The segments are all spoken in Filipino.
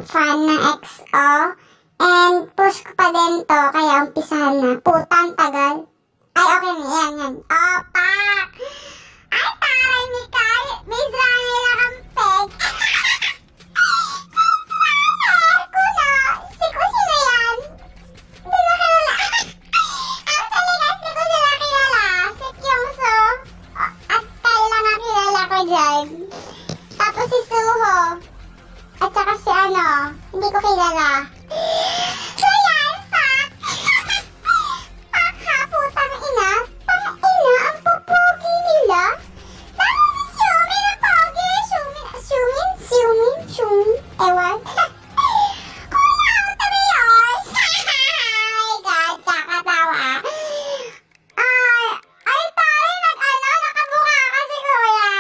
fan ng XO. And push ko pa din to, kaya umpisahan na. Putang tagal. Ay, okay na yan, yan. Pak! Ay, taray ni Kai. May zrangy lang ang peg. Ko na. Sino yan? Hindi na kilala. Actually, guys, hindi ko sila kilala. Si Kyungso. At Kai lang ang kilala ko dyan. Tapos si Suho. At saka si hindi ko kilala. So yan, Pak! Pak ha, putang ina. Tang ina, ang popogi nila. Tapos si Xiumin ang pogi. Xiumin? Ewan. Kuya, utabiyos. Oh my God, kakatawa. Ay, tayo, nakabuka kasi kuya.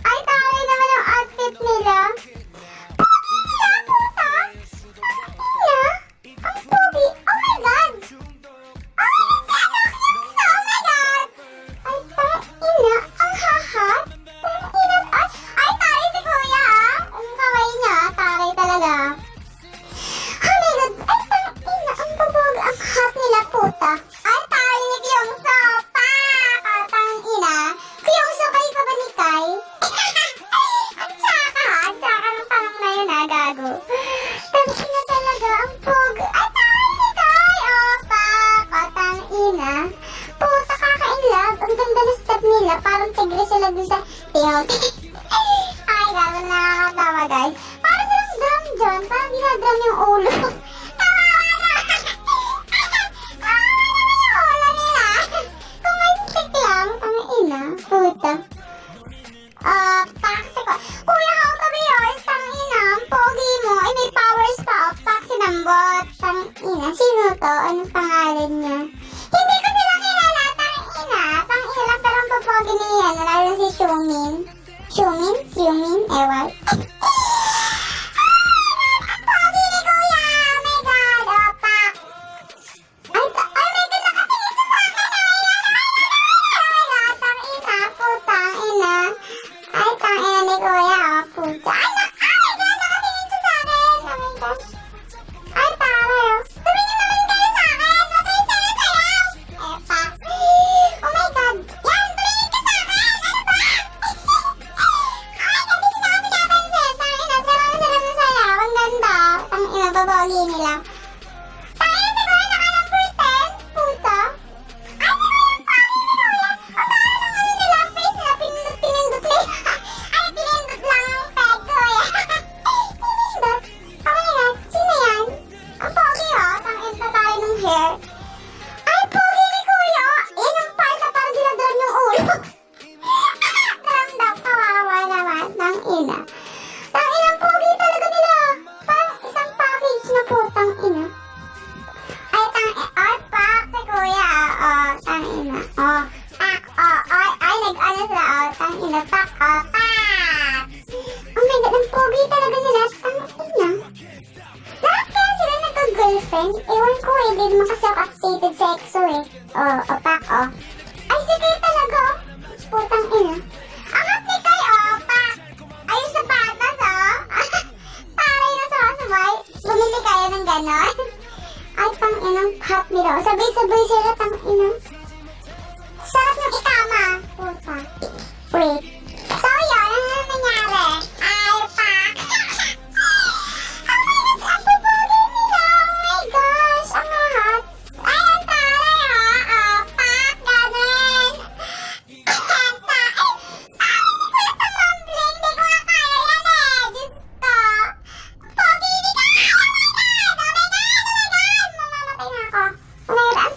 Ay, tayo naman ang outfit nila. Pogi nila, puta. Ang pogi. Oh my God. Oh my God. Ay, tangina. Ang hahat. Tangina. Ay, taray si kuya, ha? Ang kawaii niya, taray talaga. Oh my God. Ay, tangina. Ang babog. Ang hot nila, puta. Ay, taray ni Kyungso. Tangina. Kyungso, kayo pa ba ni Kai? Ang tsaka, ha? Ang tsaka ng tanong na yun, ha? Gago. Tangina talaga. Ang pog. Ay, taray ni Kai. Tangina. Puta, kaka-inlove. Ang ganda na step nila. Parang tigre sila dun sa tiyon. Ay, gago, nakakatawa, guys. Parang silang drum dyan. Parang dinadrum yung ulo. Kawawa na. Kawawa naman yung ulo nila. Kung may stick lang, tangina. Puta. Paksi ko. Kuya, how to be yours? Tangina, ang pogi mo. Ay, may powers pa. Paksi ng bot. Tangina. Sino to? Anong pangalan niya? Hindi ko sila kilala. Tangina. Tangina lang, pero ang popogi niya. Lalo si Xiumin. Xiumin? Ewan. Ang pogi ni kuya. Oh my God. Pak. Ay, my God. Nakatingin siya sa akin. Oh my God. Tangina. Putang ina. Ay, tangina ni kuya. Puta. Ay, my God. Nakatingin siya sa akin. Oh my God. Ay, taray. Tumingin naman kayo sa akin. Huwag kayo sayaw-sayaw. Pak. Oh my God. Yan, tumingin ka sa akin. Ano ba? Ay, hindi sila ako pinapansin. Tangina, sarap na sayaw. Ang ganda. Tangina, babogi nila. Tangina, si kuya naka-number 10. Puta. Ay, si kuya ang pangin ni kuya. Ang pangin ng nila face na pinindot lang. Ay, pinindot lang ang peg, kuya. Pinindot. Oh my God, sino yan? Ang pogi, oh. Tangin na tayo ng hair. Ay, pogi ni kuya. Yan ang part na parang dinadram yung ulo. Dram daw, kawawa naman. Tangina. Tangina, ang pogi talaga nila. Parang isang package na putang ina. Ay, ay, pak si kuya. Tangina. Pak, ay, nag-ano sila, tangina, pak, pak. Oh my God, ang pogi talaga nila. Tangina. Lahat kaya sila nagka-girlfriend? Ewan ko eh, di naman kasi ako updated sa EXO eh. Pak, Ay, sige talaga, putang ina. Ang hot ni Kai, pak. Ay, yung sapatas, Taray na sumasabay. Bumili kayo ng ganon. Ay, tanginang hot nila. Sabay-sabay sila, tanginang. Sarap ng ikama. Puta. Wait. So, yun. Ano nangyari? Ay, pak. Oh my God, ang pupugi nila. Oh my gosh. Ang hot. Ay, ang taray, pak. Ganon. Pogi ni Kai! Oh my God! Oh my God! Oh my God! Mamamatay na ako. Oh my God, ang